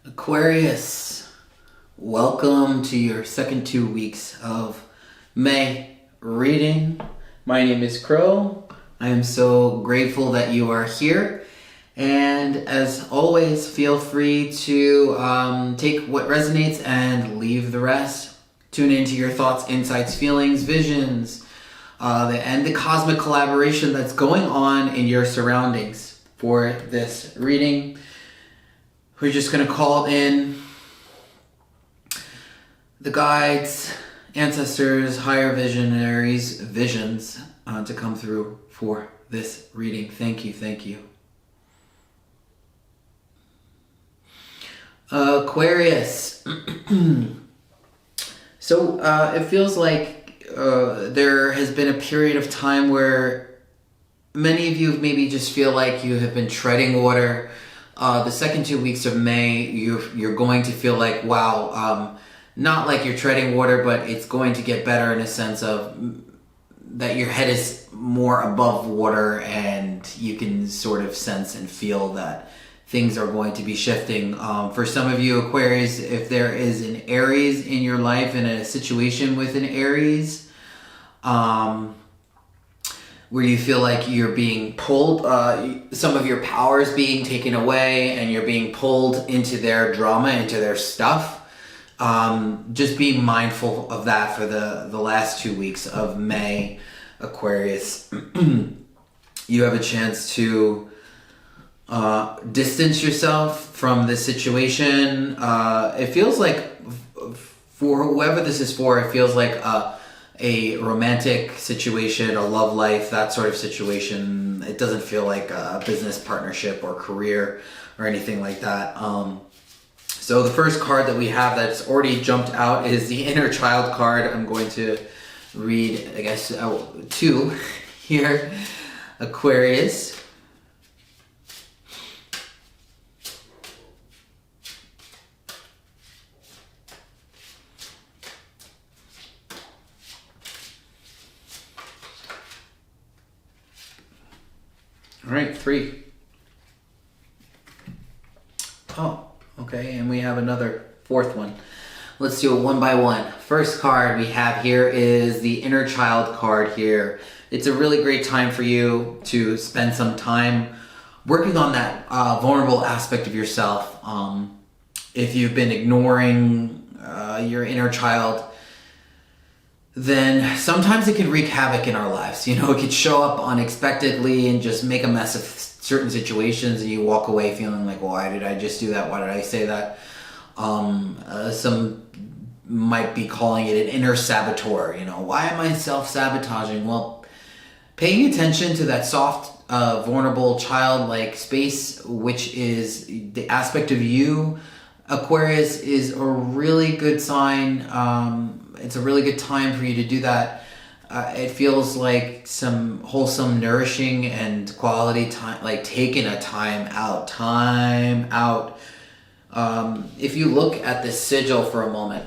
Aquarius, welcome to your second 2 weeks of May reading. My name is Crow. I am so grateful that you are here. And as always, feel free to take what resonates and leave the rest. Tune into your thoughts, insights, feelings, visions, and the cosmic collaboration that's going on in your surroundings for this reading. We're just going to call in the guides, ancestors, higher visionaries, visions to come through for this reading. Thank you, thank you. Aquarius. So it feels like there has been a period of time where many of you maybe just feel like you have been treading water. The second 2 weeks of May, you're going to feel like, wow, not like you're treading water, but it's going to get better in a sense of that your head is more above water and you can sort of sense and feel that things are going to be shifting. For some of you Aquarius, if there is an Aries in your life and a situation with an Aries, where you feel like you're being pulled, some of your powers being taken away and you're being pulled into their drama, into their stuff. Just be mindful of that for the last 2 weeks of May, Aquarius. You have a chance to distance yourself from this situation. It feels like, for whoever this is for, it feels like a romantic situation, a love life, that sort of situation. It doesn't feel like a business partnership or career or anything like that. So the first card that we have that's already jumped out is the inner child card. I'm going to read, I guess, two here. Aquarius. All right, 3. Oh, okay, and we have another 4th one. Let's do it one by one. First card we have here is the inner child card here. It's a really great time for you to spend some time working on that vulnerable aspect of yourself. If you've been ignoring your inner child, then sometimes it can wreak havoc in our lives. You know, it could show up unexpectedly and just make a mess of certain situations, and you walk away feeling like, well, why did I just do that? Why did I say that? Some might be calling it an inner saboteur. You know, why am I self-sabotaging? Well, paying attention to that soft, vulnerable, childlike space, which is the aspect of you, Aquarius, is a really good sign. It's a really good time for you to do that. It feels like some wholesome, nourishing, and quality time, like taking a time out. If you look at this sigil for a moment,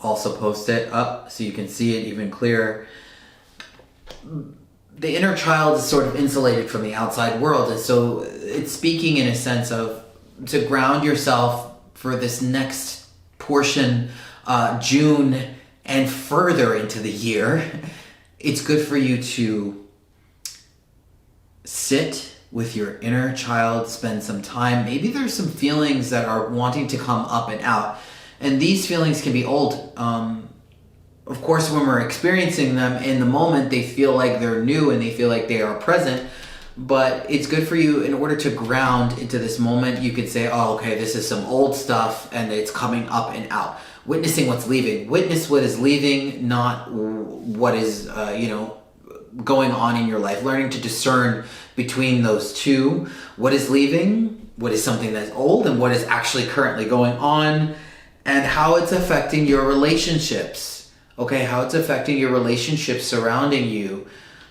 also post it up so you can see it even clearer. The inner child is sort of insulated from the outside world, and so it's speaking in a sense of to ground yourself for this next portion, June and further into the year. It's good for you to sit with your inner child, spend some time. Maybe there's some feelings that are wanting to come up and out, and these feelings can be old. Of course, when we're experiencing them in the moment, they feel like they're new and they feel like they are present. But it's good for you, in order to ground into this moment, you could say, oh, okay, this is some old stuff and it's coming up and out. Witnessing what's leaving. Witness what is leaving, not what is, going on in your life. Learning to discern between those two. What is leaving, what is something that's old, and what is actually currently going on, and how it's affecting your relationships. Okay, how it's affecting your relationships surrounding you.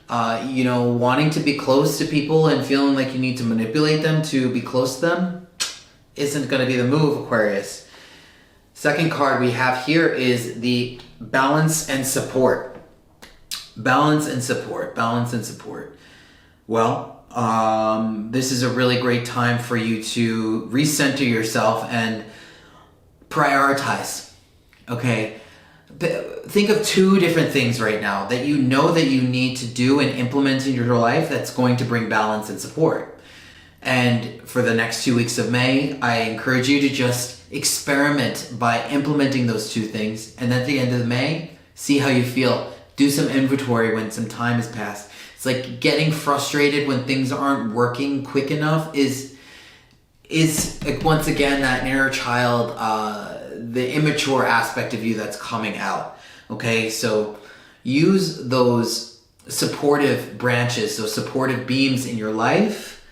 Wanting to be close to people and feeling like you need to manipulate them to be close to them isn't going to be the move, Aquarius. Second card we have here is the balance and support. Balance and support. Well, This is a really great time for you to recenter yourself and prioritize. Okay? Think of 2 different things right now that you know that you need to do and implement in your life that's going to bring balance and support. And for the next 2 weeks of May, I encourage you to just experiment by implementing those 2 things. And at the end of May, see how you feel. Do some inventory when some time has passed. It's like getting frustrated when things aren't working quick enough is like, once again, that inner child, the immature aspect of you that's coming out. Okay, so use those supportive branches, those supportive beams in your life,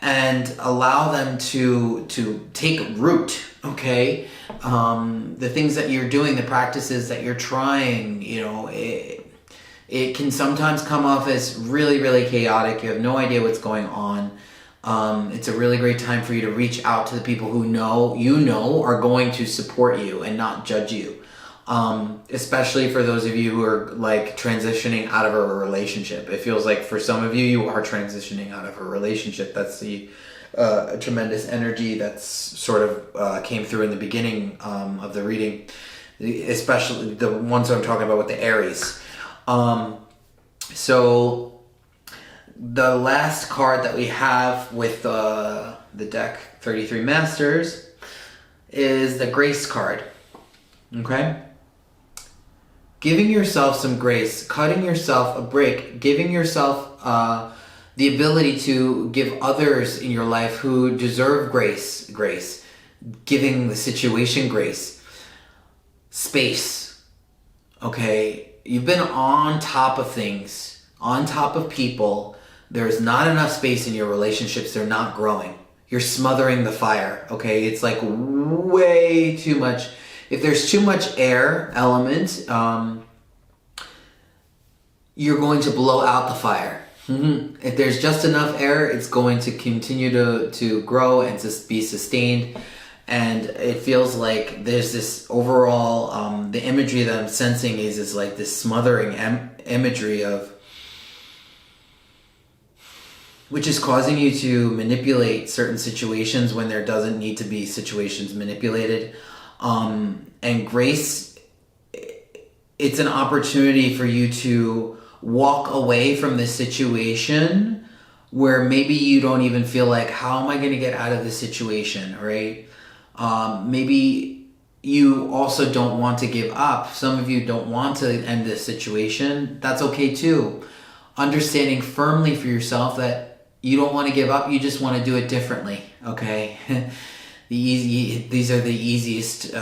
and allow them to take root. Okay, the things that you're doing, the practices that you're trying, it can sometimes come off as really, really chaotic. You have no idea what's going on. It's a really great time for you to reach out to the people who are going to support you and not judge you. Especially for those of you who are like transitioning out of a relationship. It feels like for some of you, you are transitioning out of a relationship. That's the tremendous energy that's sort of came through in the beginning of the reading, especially the ones I'm talking about with the Aries. So the last card that we have with the deck 33 Masters is the Grace card. Okay? Giving yourself some grace, cutting yourself a break, giving yourself the ability to give others in your life who deserve grace, giving the situation grace, space. Okay? You've been on top of things, on top of people. There's not enough space in your relationships. They're not growing. You're smothering the fire. Okay? It's like way too much. If there's too much air element, you're going to blow out the fire. If there's just enough air, it's going to continue to grow and to be sustained. And it feels like there's this overall, the imagery that I'm sensing is like this smothering imagery of, which is causing you to manipulate certain situations when there doesn't need to be situations manipulated. And grace, it's an opportunity for you to walk away from this situation where maybe you don't even feel like, how am I going to get out of this situation, right? Maybe you also don't want to give up. Some of you don't want to end this situation. That's okay too. Understanding firmly for yourself that you don't want to give up. You just want to do it differently. Okay. These are the easiest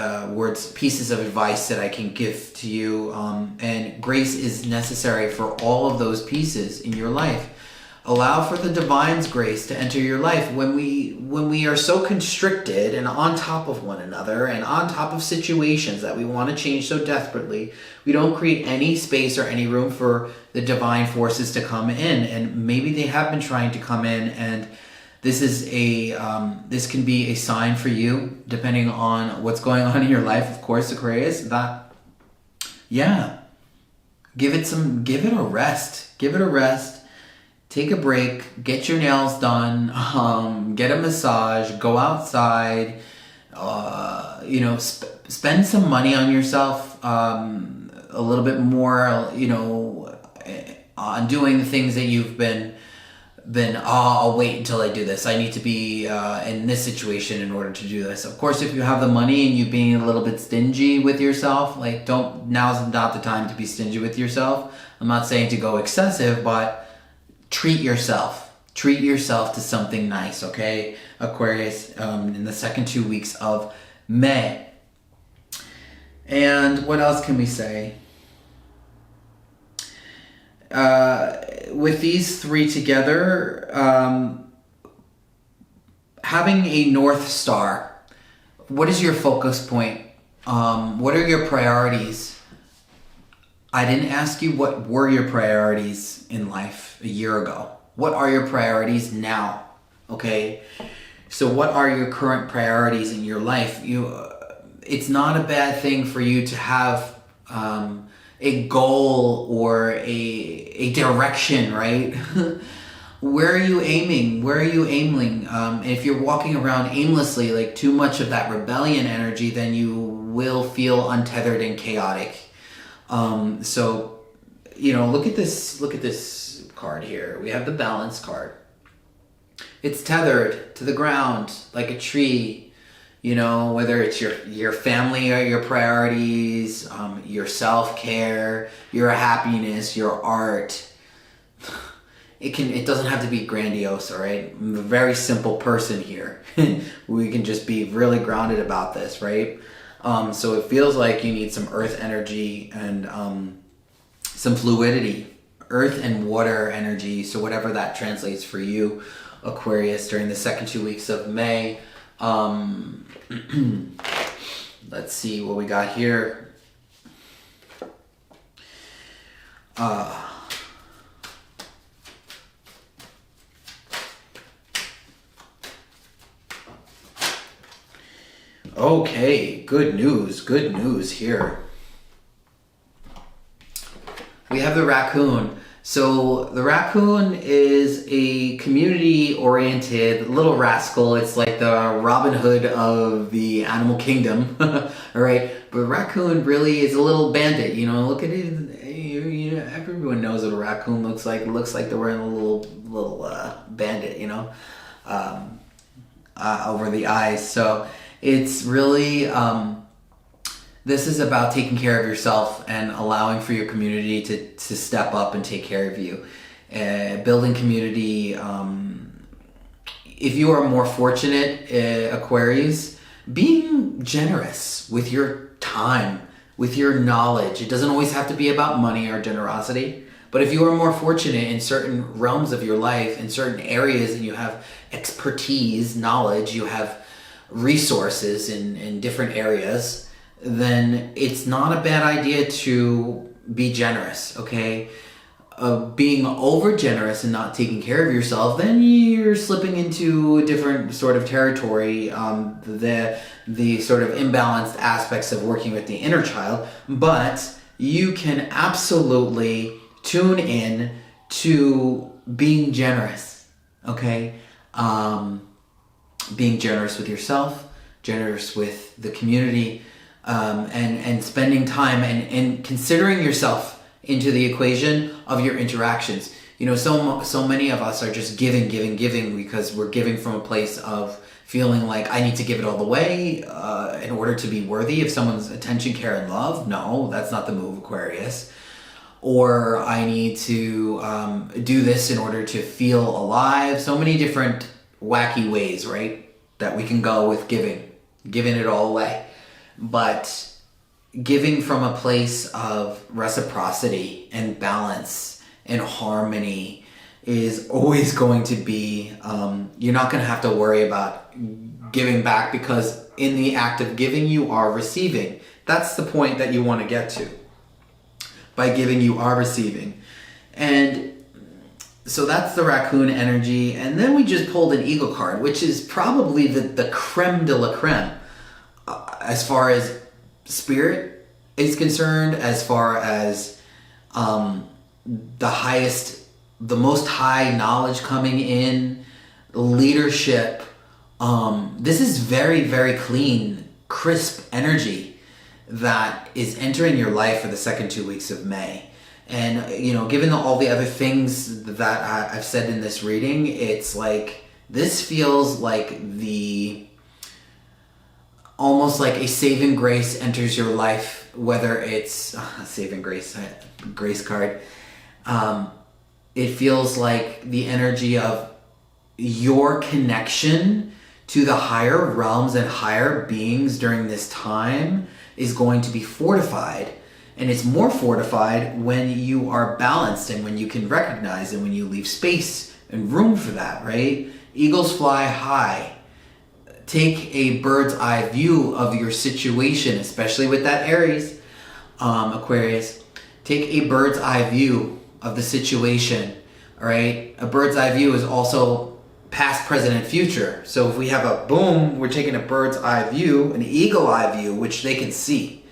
pieces of advice that I can give to you. And grace is necessary for all of those pieces in your life. Allow for the divine's grace to enter your life. When we are so constricted and on top of one another and on top of situations that we want to change so desperately, we don't create any space or any room for the divine forces to come in. And maybe they have been trying to come in, and this can be a sign for you, depending on what's going on in your life, of course, Aquarius, that, give it a rest. Give it a rest. Take a break, get your nails done, get a massage, go outside, spend some money on yourself, a little bit more, on doing the things that you've been, I'll wait until I do this. I need to be in this situation in order to do this. Of course, if you have the money and you being a little bit stingy with yourself, now's not the time to be stingy with yourself. I'm not saying to go excessive, but treat yourself. Treat yourself to something nice, okay, Aquarius, in the second 2 weeks of May. And what else can we say? With these three together, having a North Star, what is your focus point? What are your priorities? I didn't ask you what were your priorities in life a year ago. What are your priorities now? Okay? So what are your current priorities in your life? It's not a bad thing for you to have a goal or a direction, right? Where are you aiming? Where are you aiming? If you're walking around aimlessly, like too much of that rebellion energy, then you will feel untethered and chaotic. So, look at this card here. We have the balance card. It's tethered to the ground like a tree, whether it's your family or your priorities, your self-care, your happiness, your art. It doesn't have to be grandiose, all right? I'm a very simple person here. We can just be really grounded about this, right? So it feels like you need some earth energy and some fluidity, earth and water energy. So whatever that translates for you, Aquarius, during the second 2 weeks of May. Let's see what we got here. Okay, good news here. We have the raccoon. So the raccoon is a community-oriented little rascal. It's like the Robin Hood of the animal kingdom, all right? But raccoon really is a little bandit, Look at it. Everyone knows what a raccoon looks like. It looks like they're wearing a little bandit, over the eyes. So it's really, this is about taking care of yourself and allowing for your community to step up and take care of you. Building community. If you are more fortunate, Aquarius, being generous with your time, with your knowledge. It doesn't always have to be about money or generosity. But if you are more fortunate in certain realms of your life, in certain areas, and you have expertise, knowledge, you have resources in different areas, then it's not a bad idea to be generous, okay? Being over generous and not taking care of yourself, then you're slipping into a different sort of territory, the sort of imbalanced aspects of working with the inner child. But you can absolutely tune in to being generous, okay? Being generous with yourself, generous with the community, and spending time and considering yourself into the equation of your interactions. So many of us are just giving because we're giving from a place of feeling like I need to give it all the way in order to be worthy of someone's attention, care, and love. No, that's not the move, Aquarius. Or I need to do this in order to feel alive. So many different wacky ways, right, that we can go with giving it all away. But giving from a place of reciprocity and balance and harmony is always going to be, you're not going to have to worry about giving back, because in the act of giving, you are receiving. That's the point that you want to get to. By giving, you are receiving. And so that's the raccoon energy. And then we just pulled an eagle card, which is probably the creme de la creme as far as spirit is concerned, as far as the most high knowledge coming in, leadership. This is very, very clean, crisp energy that is entering your life for the second 2 weeks of May. And, given all the other things that I've said in this reading, it's like, this feels like almost like a saving grace enters your life, whether it's saving grace card. It feels like the energy of your connection to the higher realms and higher beings during this time is going to be fortified. And it's more fortified when you are balanced and when you can recognize and when you leave space and room for that, right? Eagles fly high. Take a bird's eye view of your situation, especially with that Aries, Aquarius. Take a bird's eye view of the situation, all right? A bird's eye view is also past, present, and future. So if we have a boom, we're taking a bird's eye view, an eagle eye view, which they can see.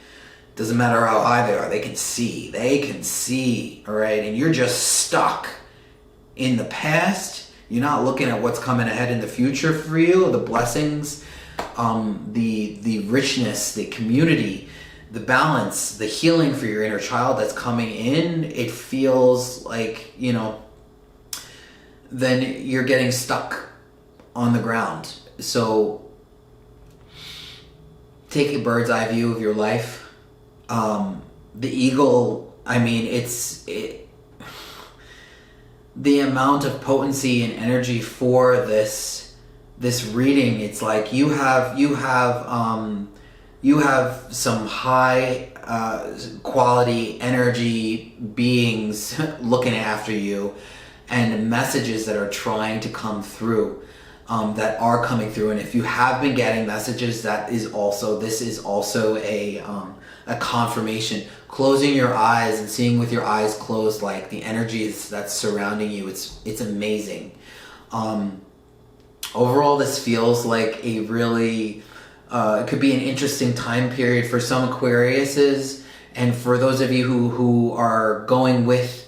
Doesn't matter how high they are, they can see, all right? And you're just stuck in the past. You're not looking at what's coming ahead in the future for you, the blessings, the richness, the community, the balance, the healing for your inner child that's coming in. It feels like, you know, then you're getting stuck on the ground. So take a bird's eye view of your life. The eagle, I mean, the amount of potency and energy for this reading, it's like you have some high quality energy beings looking after you, and messages that are trying to come through, that are coming through. And if you have been getting messages, this is also a confirmation. Closing your eyes and seeing with your eyes closed, like the energy that's surrounding you, it's amazing. Overall, this feels like a really it could be an interesting time period for some Aquariuses, and for those of you who are going with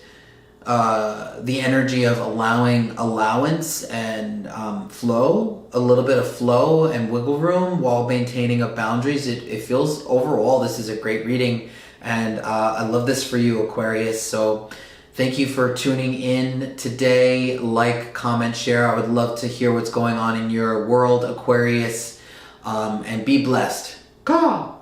the energy of allowance and flow, a little bit of flow and wiggle room while maintaining up boundaries. It feels overall this is a great reading, and I love this for you, Aquarius. So thank you for tuning in today. Like, comment, share. I would love to hear what's going on in your world, Aquarius, and be blessed. Caw!